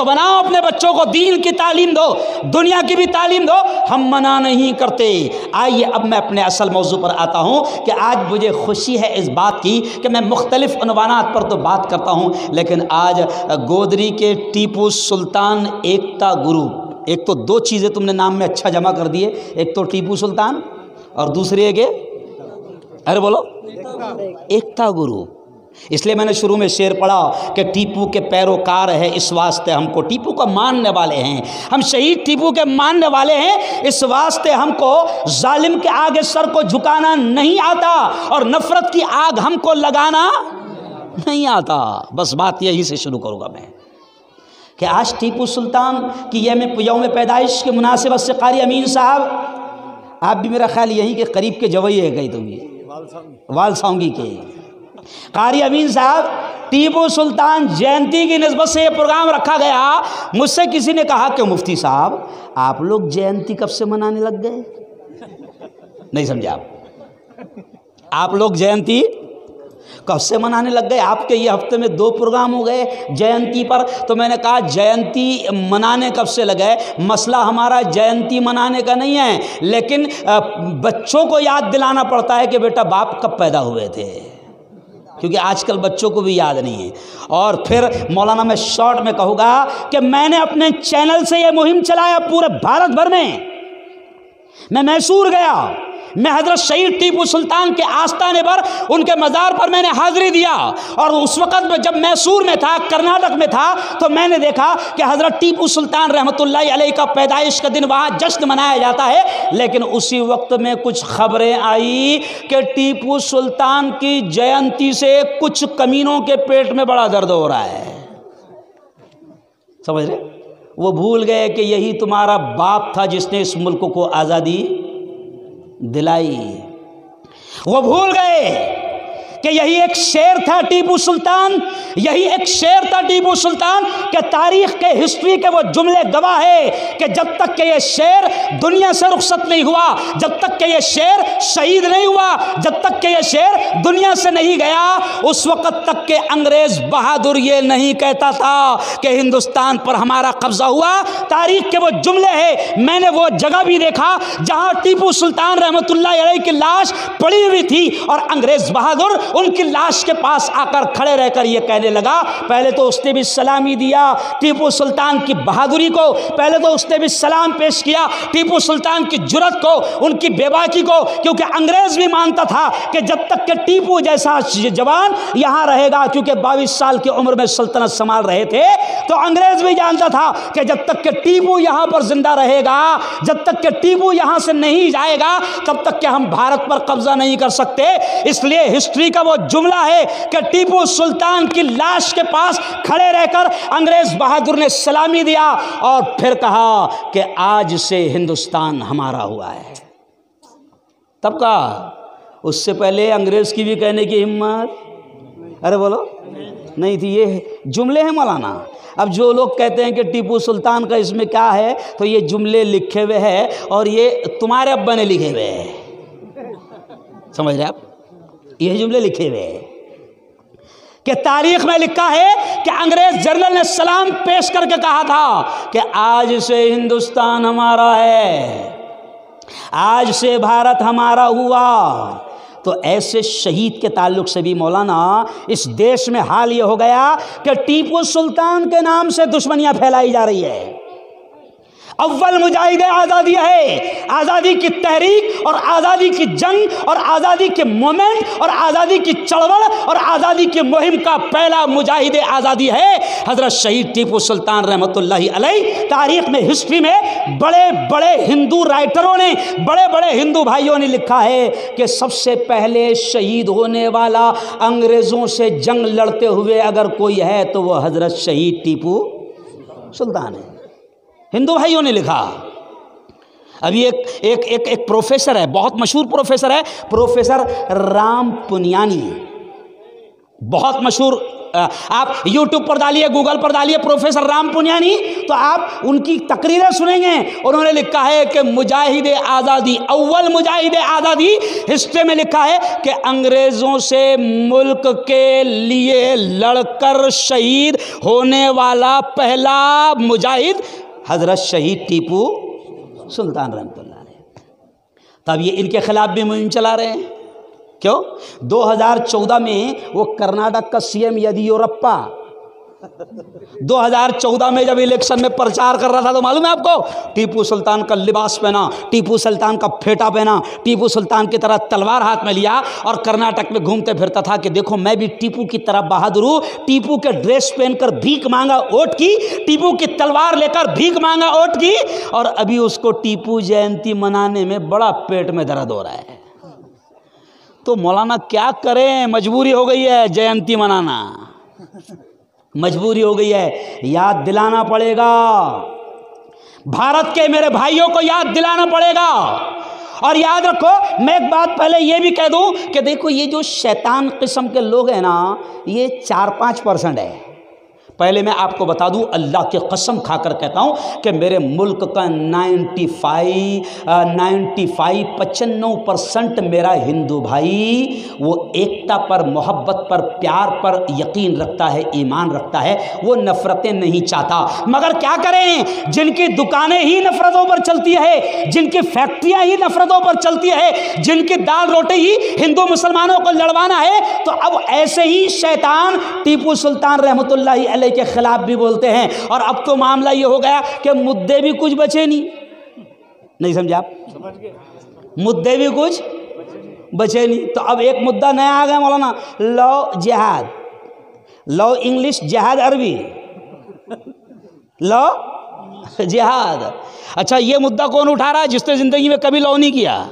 تو بناؤ اپنے بچوں کو دین کی تعلیم دو, دنیا کی بھی تعلیم دو. ہم منع نہیں کرتے. آئیے اب میں اپنے اصل موضوع پر آتا ہوں کہ آج مجھے خوشی ہے اس بات کی کہ میں مختلف عنوانات پر تو بات کرتا ہوں, لیکن آج گودری کے ٹیپو سلطان ایکتا گرو, ایک تو دو چیزیں تم نے نام میں اچھا جمع کر دیے, ایک تو ٹیپو سلطان اور دوسری ہے کہ ارے بولو ایکتا گرو. اس لیے میں نے شروع میں شعر پڑھا کہ ٹیپو کے پیروکار ہے اس واسطے ہم کو, ٹیپو کو ماننے والے ہیں ہم, شہید ٹیپو کے ماننے والے ہیں, اس واسطے ہم کو ظالم کے آگے سر کو جھکانا نہیں آتا اور نفرت کی آگ ہم کو لگانا نہیں آتا. بس بات یہی سے شروع کروں گا میں کہ آج ٹیپو سلطان کی یوم پیدائش کے مناسبت سے قاری امین صاحب, آپ بھی میرا خیال یہی کہ قریب کے جوئی ہے گئی تو بھی والساؤنگی کے قاری امین صاحب, ٹیپو سلطان جینتی کی نسبت سے یہ پروگرام رکھا گیا. مجھ سے کسی نے کہا کہ مفتی صاحب آپ لوگ جینتی کب سے منانے لگ گئے؟ نہیں سمجھے آپ لوگ جینتی کب سے منانے لگ گئے؟ آپ کے یہ ہفتے میں 2 پروگرام ہو گئے جینتی پر. تو میں نے کہا جینتی منانے کب سے لگے؟ مسئلہ ہمارا جینتی منانے کا نہیں ہے, لیکن بچوں کو یاد دلانا پڑتا ہے کہ بیٹا باپ کب پیدا ہوئے تھے, کیونکہ آج کل بچوں کو بھی یاد نہیں ہے. اور پھر مولانا میں شارٹ میں کہوں گا کہ میں نے اپنے چینل سے یہ مہم چلایا پورے بھارت بھر میں میسور گیا, میں حضرت شہید ٹیپو سلطان کے آستانے پر ان کے مزار پر میں نے حاضری دیا, اور اس وقت میں جب میسور میں تھا, کرناٹک میں تھا, تو میں نے دیکھا کہ حضرت ٹیپو سلطان رحمۃ اللہ علیہ کا پیدائش کا دن وہاں جشن منایا جاتا ہے, لیکن اسی وقت میں کچھ خبریں آئی کہ ٹیپو سلطان کی جینتی سے کچھ کمینوں کے پیٹ میں بڑا درد ہو رہا ہے. سمجھ رہے؟ وہ بھول گئے کہ یہی تمہارا باپ تھا جس نے اس ملک کو آزادی دلائی. وہ بھول گئے کہ یہی ایک شعر تھا ٹیپو سلطان, یہی ایک شعر تھا ٹیپو سلطان کہ تاریخ کے ہسٹری کے وہ جملے گواہ ہے کہ جب تک کہ یہ شعر دنیا سے رخصت نہیں ہوا, جب تک کہ یہ شعر شہید نہیں ہوا, جب تک کہ یہ شعر دنیا سے نہیں گیا, اس وقت تک کہ انگریز بہادر یہ نہیں کہتا تھا کہ ہندوستان پر ہمارا قبضہ ہوا. تاریخ کے وہ جملے ہیں, میں نے وہ جگہ بھی دیکھا جہاں ٹیپو سلطان رحمۃ اللہ علیہ کی لاش پڑی ہوئی تھی, اور انگریز بہادر ان کی لاش کے پاس آ کر کھڑے رہ کر یہ کہنے لگا, پہلے تو اس نے بھی سلامی دیا ٹیپو سلطان کی بہادری کو, پہلے تو اس نے بھی سلام پیش کیا ٹیپو سلطان کی جرأت کو, ان کی بے باکی کو, کیونکہ انگریز بھی مانتا تھا کہ جب تک کہ ٹیپو جیسا جوان یہاں رہے گا, کیونکہ 22 سال کی عمر میں سلطنت سنبھال رہے تھے, تو انگریز بھی جانتا تھا کہ جب تک کہ ٹیپو یہاں پر زندہ رہے گا, جب تک کہ ٹیپو یہاں سے نہیں جائے گا, تب تک کہ ہم بھارت پر قبضہ نہیں کر سکتے. اس لیے ہسٹری کا وہ جملہ ہے کہ ٹیپو سلطان کی لاش کے پاس کھڑے رہ کر انگریز بہادر نے سلامی دیا اور پھر کہا کہ آج سے ہندوستان ہمارا ہوا ہے. تب کہا, اس سے پہلے انگریز کی بھی کہنے کی ہمت ارے بولو نہیں تھی. یہ جملے ہیں مولانا. اب جو لوگ کہتے ہیں کہ ٹیپو سلطان کا اس میں کیا ہے, تو یہ جملے لکھے ہوئے ہیں اور یہ تمہارے ابا نے لکھے ہوئے ہیں. سمجھ رہے آپ؟ یہ جملے لکھے ہوئے ہیں کہ تاریخ میں لکھا ہے کہ انگریز جنرل نے سلام پیش کر کے کہا تھا کہ آج سے ہندوستان ہمارا ہے, آج سے بھارت ہمارا ہوا. تو ایسے شہید کے تعلق سے بھی مولانا اس دیش میں حال یہ ہو گیا کہ ٹیپو سلطان کے نام سے دشمنیاں پھیلائی جا رہی ہے. اول مجاہد آزادی ہے, آزادی کی تحریک اور آزادی کی جنگ اور آزادی کے مومنٹ اور آزادی کی چڑوڑ اور آزادی کی مہم کا پہلا مجاہد آزادی ہے حضرت شہید ٹیپو سلطان رحمۃ اللہ علیہ. تاریخ میں ہسٹری میں بڑے بڑے ہندو رائٹروں نے, بڑے بڑے ہندو بھائیوں نے لکھا ہے کہ سب سے پہلے شہید ہونے والا انگریزوں سے جنگ لڑتے ہوئے اگر کوئی ہے تو وہ حضرت شہید ٹیپو سلطان ہے. ہندو بھائیوں نے لکھا. ابھی ایک پروفیسر ہے, بہت مشہور پروفیسر ہے, پروفیسر رام پنیانی, بہت مشہور آپ یوٹیوب پر ڈالیے, گوگل پر ڈالیے پروفیسر رام پونیانی, تو آپ ان کی تقریریں سنیں گے. انہوں نے لکھا ہے کہ مجاہد آزادی, اول مجاہد آزادی, ہسٹری میں لکھا ہے کہ انگریزوں سے ملک کے لیے لڑ کر شہید ہونے والا پہلا مجاہد حضرت شہید ٹیپو سلطان رحمۃ اللہ علیہ. تب یہ ان کے خلاف بھی مہم چلا رہے ہیں. کیوں؟ 2014 میں وہ کرناٹک کا سی ایم یدیورپا 2014 میں جب الیکشن میں پرچار کر رہا تھا تو معلوم ہے آپ کو, ٹیپو سلطان کا لباس پہنا, ٹیپو سلطان کا پھیٹا پہنا, ٹیپو سلطان کی طرح تلوار ہاتھ میں لیا اور کرناٹک میں گھومتے پھرتا تھا کہ دیکھو میں بھی ٹیپو کی طرح بہادر ہوں. ٹیپو کے ڈریس پہن کر بھیک مانگا ووٹ کی, ٹیپو کی تلوار لے کر بھیک مانگا ووٹ کی, اور ابھی اس کو ٹیپو جینتی منانے میں بڑا پیٹ میں درد ہو رہا ہے. تو مولانا کیا کریں, مجبوری ہو گئی ہے جینتی منانا, مجبوری ہو گئی ہے. یاد دلانا پڑے گا, بھارت کے میرے بھائیوں کو یاد دلانا پڑے گا. اور یاد رکھو, میں ایک بات پہلے یہ بھی کہہ دوں کہ دیکھو یہ جو شیطان قسم کے لوگ ہیں نا, یہ 4-5% ہے. پہلے میں آپ کو بتا دوں, اللہ کی قسم کھا کر کہتا ہوں کہ میرے ملک کا 95% میرا ہندو بھائی وہ ایکتا پر, محبت پر, پیار پر یقین رکھتا ہے, ایمان رکھتا ہے, وہ نفرتیں نہیں چاہتا. مگر کیا کریں, جن کی دکانیں ہی نفرتوں پر چلتی ہے, جن کی فیکٹریاں ہی نفرتوں پر چلتی ہے, جن کی دال روٹی ہی ہندو مسلمانوں کو لڑوانا ہے, تو اب ایسے ہی شیطان ٹیپو سلطان رحمۃ اللہ علیہ کے خلاف بھی بولتے ہیں. اور اب تو معاملہ یہ ہو گیا کہ مدعے بھی کچھ بچے نہیں سمجھے آپ, مدعے بھی کچھ بچے نہیں. تو اب ایک مدعا نیا آ گیا مولانا, لو جہاد, لو انگلش, جہاد عربی, لو جہاد. اچھا یہ مدعا کون اٹھا رہا ہے؟ جس نے زندگی میں کبھی لو نہیں کیا.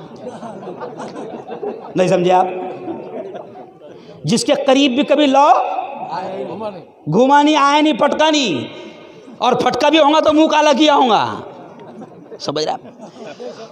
نہیں سمجھے آپ, جس کے قریب بھی کبھی لو گھوما نہیں, آیا نہیں, پٹکا نہیں, اور پھٹکا بھی ہوگا تو منہ کالا کیا ہوگا. سمجھ رہا؟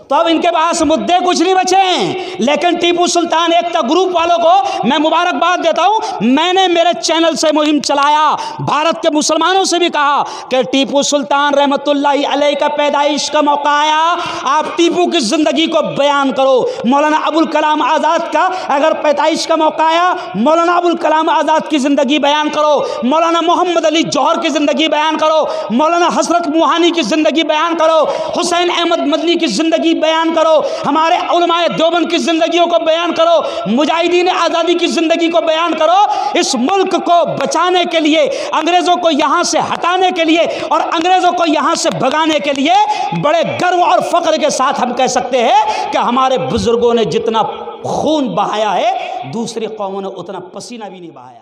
تو اب ان کے پاس مدعے کچھ نہیں بچے ہیں. لیکن ٹیپو سلطان ایکتا گروپ والوں کو میں مبارکباد دیتا ہوں. میں نے میرے چینل سے مہم چلایا, بھارت کے مسلمانوں سے بھی کہا کہ ٹیپو سلطان رحمۃ اللہ علیہ کا پیدائش کا موقع آیا, آپ ٹیپو کی زندگی کو بیان کرو. مولانا ابوالکلام آزاد کا اگر پیدائش کا موقع آیا, مولانا ابوالکلام آزاد کی زندگی بیان کرو, مولانا محمد علی جوہر کی زندگی بیان کرو, مولانا حضرت موہانی کی زندگی بیان کرو, حسین احمد مدنی کی زندگی بیان کرو, ہمارے علماء دیوبند کی زندگیوں کو بیان کرو, مجاہدین آزادی کی زندگی کو بیان کرو. اس ملک کو بچانے کے لیے, انگریزوں کو یہاں سے ہٹانے کے لیے اور انگریزوں کو یہاں سے بھگانے کے لیے بڑے گرو اور فخر کے ساتھ ہم کہہ سکتے ہیں کہ ہمارے بزرگوں نے جتنا خون بہایا ہے دوسری قوموں نے اتنا پسینہ بھی نہیں بہایا.